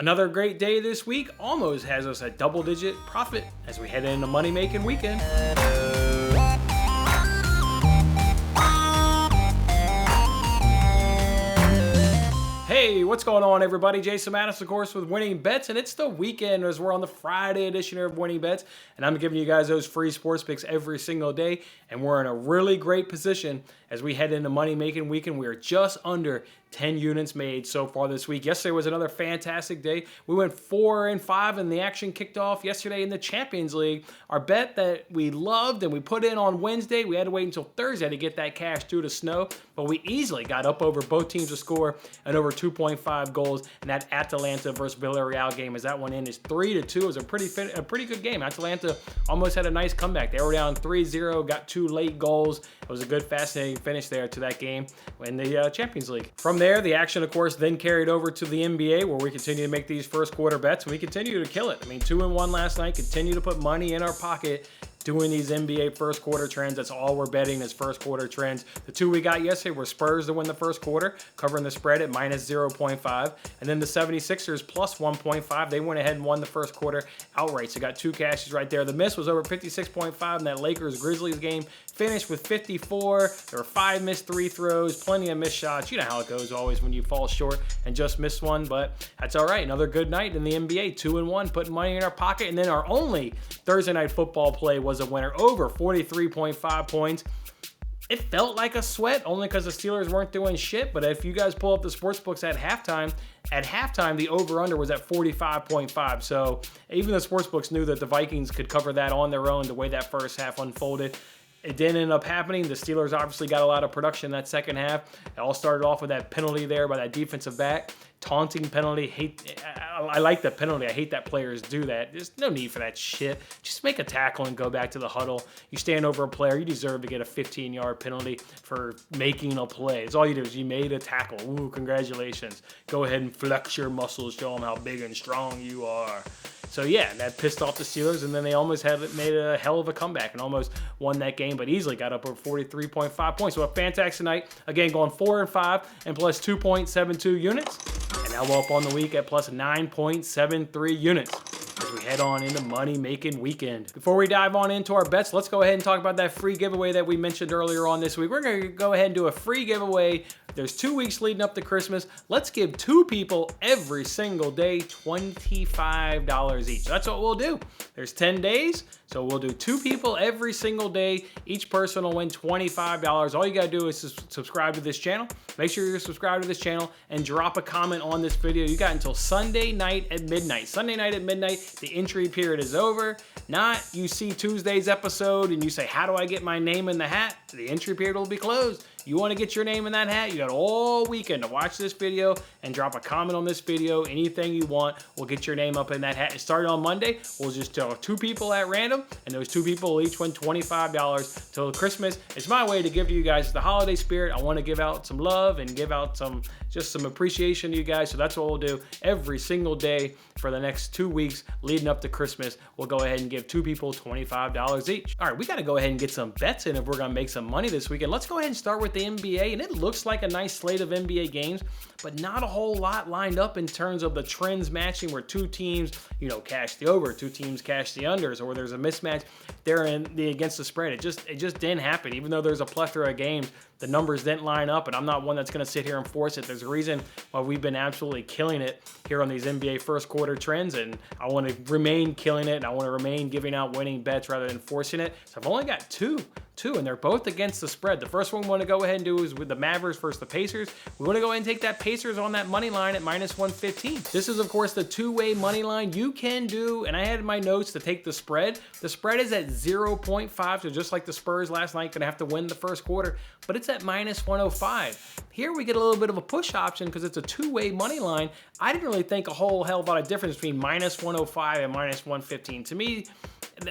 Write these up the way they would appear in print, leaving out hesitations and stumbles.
Another great day this week almost has us a double-digit profit as we head into money-making weekend. Hey, what's going on, everybody? Jason Mattis, of course, with Winning Bets, and it's the weekend as we're on the Friday edition of Winning Bets, and I'm giving you guys those free sports picks every single day, and we're in a really great position as we head into money-making weekend. We are just under 10 units made so far this week. Yesterday was another fantastic day. We went 4-5 and the action kicked off yesterday in the Champions League. Our bet that we loved and we put in on Wednesday, we had to wait until Thursday to get that cash due to snow, but we easily got up over both teams to score and over 2.5 goals in that Atalanta versus Villarreal game, as that one ended 3-2. It was a pretty good game. Atalanta almost had a nice comeback. They were down 3-0, got 2 late goals. It was a good, fascinating finish there to that game in the Champions League. From there, the action, of course, then carried over to the NBA, where we continue to make these first quarter bets, and we continue to kill it. I mean, 2-1 last night, continue to put money in our pocket doing these NBA first quarter trends. That's all we're betting is first quarter trends. The two we got yesterday were Spurs to win the first quarter, covering the spread at minus 0.5. And then the 76ers plus 1.5. They went ahead and won the first quarter outright. So got 2 cashes right there. The miss was over 56.5 in that Lakers-Grizzlies game. Finished with 54. There were 5 missed 3 throws, plenty of missed shots. You know how it goes always when you fall short and just miss one, but that's all right. Another good night in the NBA, 2-1, putting money in our pocket. And then our only Thursday night football play was a winner, over 43.5 points. It felt like a sweat only because the Steelers weren't doing shit, but if you guys pull up the sports books at halftime, the over-under was at 45.5. So even the sports books knew that the Vikings could cover that on their own the way that first half unfolded. It didn't end up happening. The Steelers obviously got a lot of production in that second half. It all started off with that penalty there by that defensive back. Taunting penalty. I like the penalty. I hate that players do that. There's no need for that shit. Just make a tackle and go back to the huddle. You stand over a player, you deserve to get a 15-yard penalty for making a play. It's all you do is you made a tackle. Ooh, congratulations. Go ahead and flex your muscles. Show them how big and strong you are. So yeah, that pissed off the Steelers, and then they almost made a hell of a comeback and almost won that game, but easily got up over 43.5 points. So a fantastic night. Again, going 4-5 and plus 2.72 units. And now we're up on the week at plus 9.73 units as we head on into money-making weekend. Before we dive on into our bets, let's go ahead and talk about that free giveaway that we mentioned earlier on this week. We're going to go ahead and do a free giveaway. There's 2 weeks leading up to Christmas. Let's give 2 people every single day $25 each. That's what we'll do. There's 10 days, so we'll do 2 people every single day. Each person will win $25. All you gotta do is subscribe to this channel. Make sure you're subscribed to this channel and drop a comment on this video. You got until Sunday night at midnight. Sunday night at midnight, the entry period is over. Not you see Tuesday's episode and you say, how do I get my name in the hat? The entry period will be closed. You want to get your name in that hat? You got all weekend to watch this video and drop a comment on this video. Anything you want, we'll get your name up in that hat. It started on Monday. We'll just tell 2 people at random, and those 2 people will each win $25 till Christmas. It's my way to give you guys the holiday spirit. I want to give out some love and give out some appreciation to you guys. So that's what we'll do every single day for the next 2 weeks leading up to Christmas. We'll go ahead and give 2 people $25 each. All right, we got to go ahead and get some bets in if we're going to make some money this weekend. Let's go ahead and start with the NBA, and it looks like a nice slate of NBA games, but not a whole lot lined up in terms of the trends matching where 2 teams, cash the over, 2 teams cash the unders, or there's a mismatch there against the spread. It just didn't happen. Even though there's a plethora of games, the numbers didn't line up, and I'm not one that's going to sit here and force it. There's a reason why we've been absolutely killing it here on these NBA first quarter trends, and I want to remain killing it, and I want to remain giving out winning bets rather than forcing it. So I've only got two, and they're both against the spread. The first one we want to go ahead and do is with the Mavericks versus the Pacers. We want to go ahead and take that Pacers on that money line at minus 115. This is, of course, the 2-way money line. You can do, and I had in my notes to take the spread. The spread is at 0.5, so just like the Spurs last night, going to have to win the first quarter, but it's at minus 105. Here we get a little bit of a push option because it's a 2-way money line. I didn't really think a whole hell of a lot of difference between minus 105 and minus 115. To me,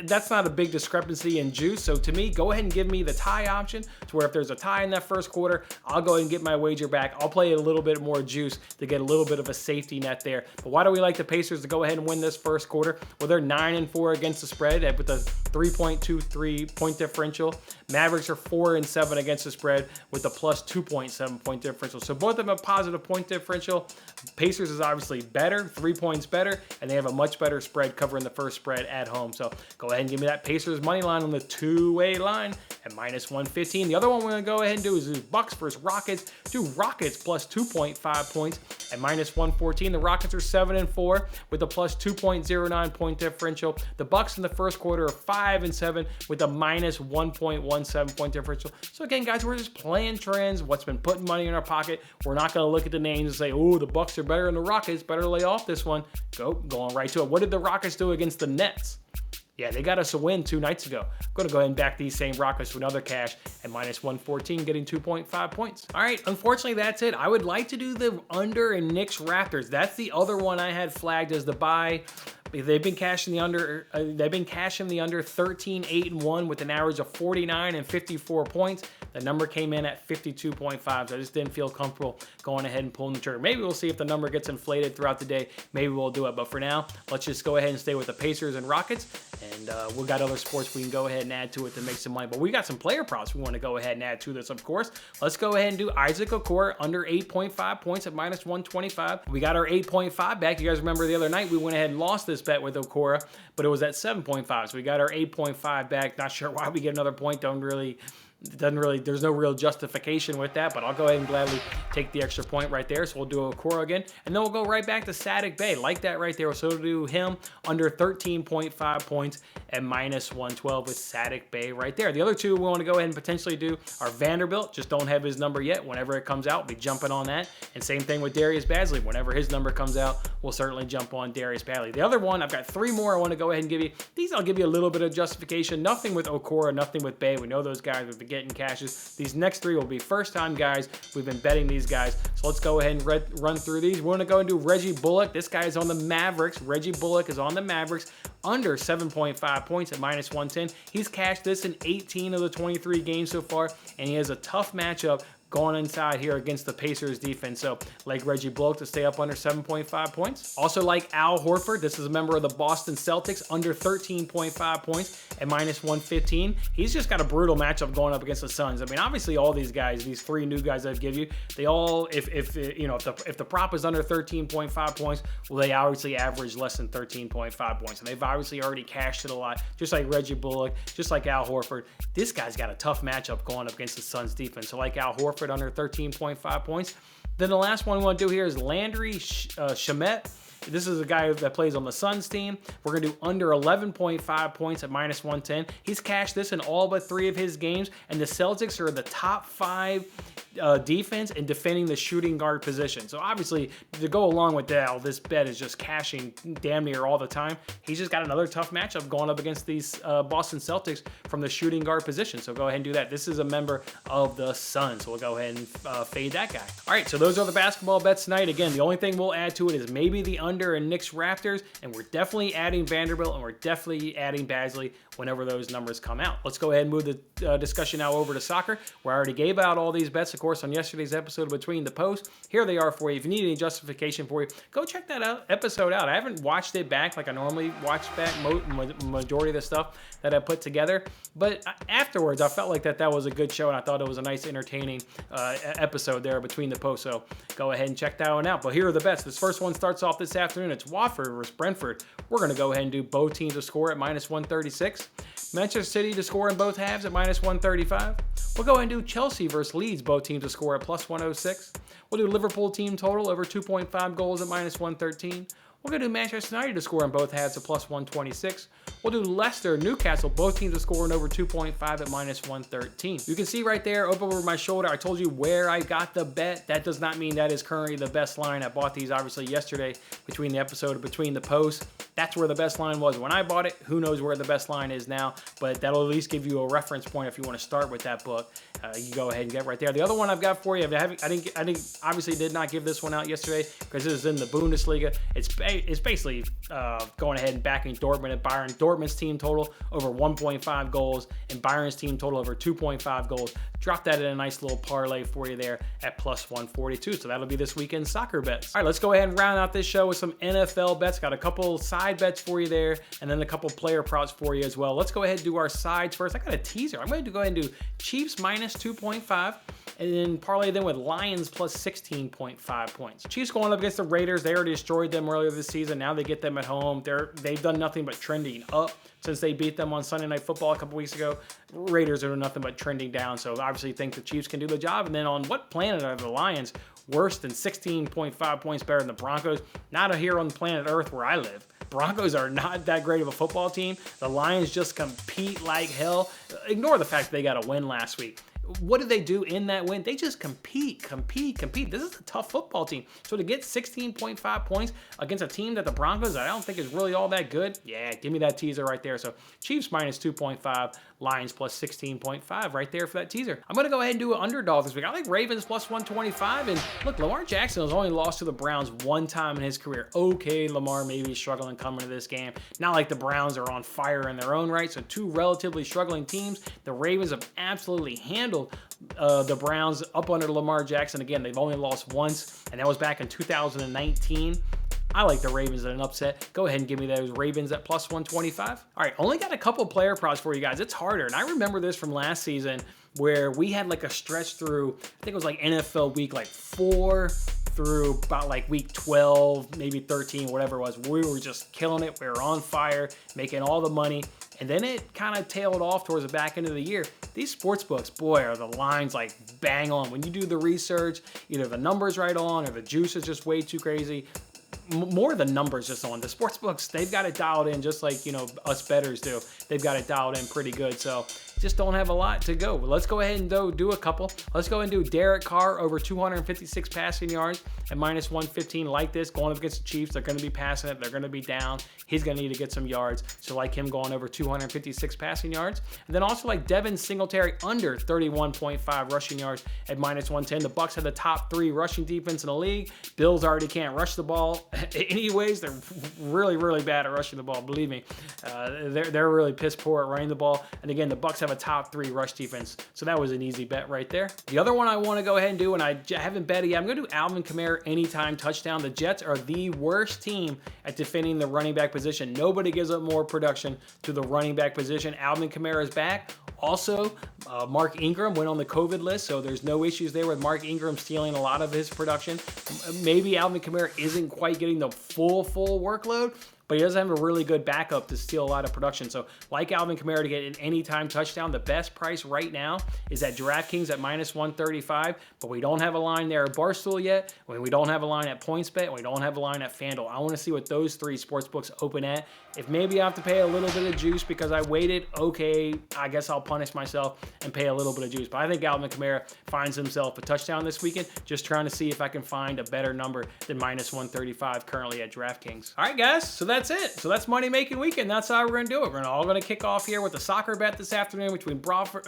That's not a big discrepancy in juice. So to me, go ahead and give me the tie option to where if there's a tie in that first quarter, I'll go ahead and get my wager back. I'll play a little bit more juice to get a little bit of a safety net there. But why do we like the Pacers to go ahead and win this first quarter? Well, they're 9-4 against the spread with a 3.23 point differential. Mavericks are 4-7 against the spread with a plus 2.7 point differential. So both of them have positive point differential. Pacers is obviously better, 3 points better, and they have a much better spread covering the first spread at home. So go ahead and give me that Pacers money line on the two-way line at minus 115. The other one we're going to go ahead and do is Bucks versus Rockets. Do Rockets plus 2.5 points at minus 114. The Rockets are 7-4 with a plus 2.09 point differential. The Bucks in the first quarter are 5-7 with a minus 1.17 point differential. So again, guys, we're just playing trends. What's been putting money in our pocket. We're not going to look at the names and say, oh, the Bucks are better than the Rockets. Better lay off this one. Going right to it. What did the Rockets do against the Nets? Yeah, they got us a win 2 nights ago. I'm going to go ahead and back these same Rockets to another cash at minus 114, getting 2.5 points. All right, unfortunately, that's it. I would like to do the under in Knicks Raptors. That's the other one I had flagged as the buy. They've been cashing the under. 13-8-1 with an average of 49 and 54 points. The number came in at 52.5. So I just didn't feel comfortable going ahead and pulling the trigger. Maybe we'll see if the number gets inflated throughout the day. Maybe we'll do it. But for now, let's just go ahead and stay with the Pacers and Rockets. And we've got other sports we can go ahead and add to it to make some money. But we got some player props we want to go ahead and add to this, of course. Let's go ahead and do Isaac Okoro under 8.5 points at minus 125. We got our 8.5 back. You guys remember the other night we went ahead and lost this bet with Okoro, but it was at 7.5. So we got our 8.5 back. Not sure why we get another point. There's no real justification with that, but I'll go ahead and gladly take the extra point right there. So we'll do Okoro again, and then we'll go right back to Saddiq Bey. Like that right there. So we'll do him under 13.5 points at minus 112 with Saddiq Bey right there. The other two we want to go ahead and potentially do are Vanderbilt. Just don't have his number yet. Whenever it comes out, we'll be jumping on that. And same thing with Darius Bazley. Whenever his number comes out, we'll certainly jump on Darius Bazley. The other one, I've got 3 more I want to go ahead and give you. These I'll give you a little bit of justification. Nothing with Okoro, nothing with Bey. We know those guys have been getting cashes. These next 3 will be first-time guys. We've been betting these guys. So let's go ahead and run through these. We're going to go and do Reggie Bullock. This guy is on the Mavericks. Reggie Bullock is on the Mavericks under 7.5 points at minus 110. He's cashed this in 18 of the 23 games so far, and he has a tough matchup going inside here against the Pacers defense. So like Reggie Bullock to stay up under 7.5 points. Also like Al Horford. This is a member of the Boston Celtics under 13.5 points at minus 115. He's just got a brutal matchup going up against the Suns. I mean, obviously all these guys, these 3 new guys I've give you, they all, if the prop is under 13.5 points, well, they obviously average less than 13.5 points. And they've obviously already cashed it a lot, just like Reggie Bullock, just like Al Horford. This guy's got a tough matchup going up against the Suns defense. So like Al Horford under 13.5 points. Then the last one we want to do here is Landry Shamet. This is a guy that plays on the Suns team. We're going to do under 11.5 points at minus 110. He's cashed this in all but 3 of his games, and the Celtics are the top 5 defense in defending the shooting guard position. So obviously, to go along with that, this bet is just cashing damn near all the time. He's just got another tough matchup going up against these Boston Celtics from the shooting guard position. So go ahead and do that. This is a member of the Suns, so we'll go ahead and fade that guy. All right, so those are the basketball bets tonight. Again, the only thing we'll add to it is maybe the under in Knicks Raptors, and we're definitely adding Vanderbilt, and we're definitely adding Bazley whenever those numbers come out. Let's go ahead and move the discussion now over to soccer, where I already gave out all these bets, of course, on yesterday's episode Between the Posts. Here they are for you. If you need any justification for you, go check that episode out. I haven't watched it back like I normally watch back majority of the stuff that I put together, but afterwards I felt like that was a good show, and I thought it was a nice, entertaining episode there Between the Posts. So go ahead and check that one out. But here are the bets. This first one starts off this afternoon. It's Watford versus Brentford. We're going to go ahead and do both teams to score at minus 136. Manchester City to score in both halves at minus 135. We'll go ahead and do Chelsea versus Leeds, both teams to score at plus 106. We'll do Liverpool team total over 2.5 goals at minus 113. We're going to do Manchester United to score in both halves at plus 126. We'll do Leicester, Newcastle, both teams to score in over 2.5 at minus 113. You can see right there up over my shoulder, I told you where I got the bet. That does not mean that is currently the best line. I bought these obviously yesterday between the episode of Between the Posts. That's where the best line was when I bought it. Who knows where the best line is now, but that'll at least give you a reference point if you want to start with that book. You go ahead and get right there. The other one I've got for you, I obviously did not give this one out yesterday because it is in the Bundesliga. It's it's basically going ahead and backing Dortmund and Bayern. Dortmund's team total over 1.5 goals and Bayern's team total over 2.5 goals. Drop that in a nice little parlay for you there at plus 142. So that'll be this weekend's soccer bets. All right, let's go ahead and round out this show with some NFL bets. Got a couple side bets for you there, and then a couple player props for you as well. Let's go ahead and do our sides first. I got a teaser. I'm going to go ahead and do Chiefs minus 2.5, and then parlay them with Lions plus 16.5 points. Chiefs going up against the Raiders. They already destroyed them earlier this season. Now they get them at home. They've done nothing but trending up since they beat them on Sunday Night Football a couple weeks ago. Raiders are doing nothing but trending down, so obviously think the Chiefs can do the job. And then on what planet are the Lions worse than 16.5 points better than the Broncos? Not here on the planet Earth where I live. Broncos are not that great of a football team. The Lions just compete like hell. Ignore the fact that they got a win last week. What did they do in that win? They just compete. This is a tough football team. So to get 16.5 points against a team that the Broncos, I don't think is really all that good. Yeah, give me that teaser right there. So Chiefs minus 2.5, Lions plus 16.5 right there for that teaser. I'm going to go ahead and do an underdog this week. I like Ravens plus 125. And look, Lamar Jackson has only lost to the Browns one time in his career. Okay, Lamar maybe struggling coming to this game. Not like the Browns are on fire in their own right. So two relatively struggling teams. The Ravens have absolutely handled the Browns up under Lamar Jackson. Again, they've only lost once, and that was back in 2019. I like the Ravens at an upset. Go ahead and give me those Ravens at plus 125. All right, only got a couple player props for you guys. It's harder, and I remember this from last season where we had like a stretch through, I think it was like NFL week like 4 through about like week 12, maybe 13, whatever it was. We were just killing it. We were on fire, making all the money. And then it kind of tailed off towards the back end of the year. These sports books, boy, are the lines like bang on. When you do the research, either the numbers right on or the juice is just way too crazy. More the numbers just on. The sports books, they've got it dialed in just like, you know, us bettors do. They've got it dialed in pretty good. So just don't have a lot to go. But let's go ahead and do a couple. Let's go ahead and do Derek Carr over 256 passing yards at minus 115. Like this, going up against the Chiefs. They're going to be passing it. They're going to be down. He's going to need to get some yards. So like him going over 256 passing yards. And then also like Devin Singletary under 31.5 rushing yards at minus 110. The Bucs have the top 3 rushing defense in the league. Bills already can't rush the ball. Anyways, they're really, really bad at rushing the ball. Believe me, they're really piss poor at running the ball. And again, the Bucs have a top 3 rush defense, so that was an easy bet right there. The other one I want to go ahead and do, and I haven't bet it yet, I'm going to do Alvin Kamara anytime touchdown. The Jets are the worst team at defending the running back position. Nobody gives up more production to the running back position. Alvin Kamara is back. Also, Mark Ingram went on the COVID list, so there's no issues there with Mark Ingram stealing a lot of his production. Maybe Alvin Kamara isn't quite getting the full workload, but he doesn't have a really good backup to steal a lot of production. So like Alvin Kamara to get an anytime touchdown, the best price right now is at DraftKings at minus 135, but we don't have a line there at Barstool yet. We don't have a line at PointsBet, and we don't have a line at FanDuel. I want to see what those 3 sports books open at. If maybe I have to pay a little bit of juice because I waited, okay, I guess I'll punish myself and pay a little bit of juice. But I think Alvin Kamara finds himself a touchdown this weekend. Just trying to see if I can find a better number than minus 135 currently at DraftKings. All right, guys, so that's it. So that's Money Making Weekend. That's how we're going to do it. We're all going to kick off here with the soccer bet this afternoon between Brentford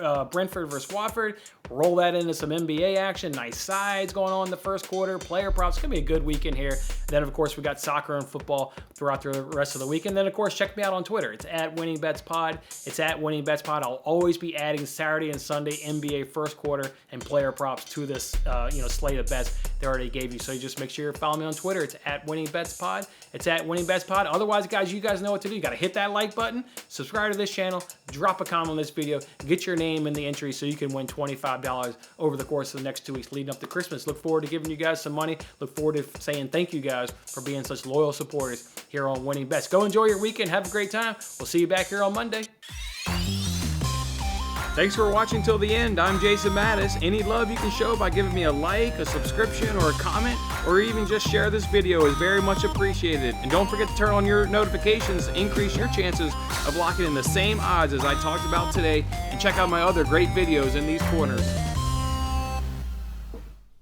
versus Watford. Roll that into some NBA action. Nice sides going on in the first quarter. Player props. It's going to be a good weekend here. Then, of course, we got soccer and football throughout the rest of the weekend. Then, of course, check me out on Twitter. It's at WinningBetsPod. It's at WinningBetsPod. I'll always be adding Saturday and Sunday NBA first quarter and player props to this slate of bets they already gave you. So you just make sure you follow me on Twitter. It's at WinningBetsPod. It's at WinningBetsPod. Otherwise, guys, you guys know what to do. You got to hit that like button, subscribe to this channel, drop a comment on this video, get your name in the entry so you can win $25 over the course of the next 2 weeks leading up to Christmas. Look forward to giving you guys some money. Look forward to saying thank you guys for being such loyal supporters here on Winning Bets. Go enjoy your weekend. Have a great time. We'll see you back here on Monday. Thanks for watching till the end. I'm Jason Mattis. Any love you can show by giving me a like, a subscription, or a comment, or even just share this video is very much appreciated. And don't forget to turn on your notifications to increase your chances of locking in the same odds as I talked about today. And check out my other great videos in these corners.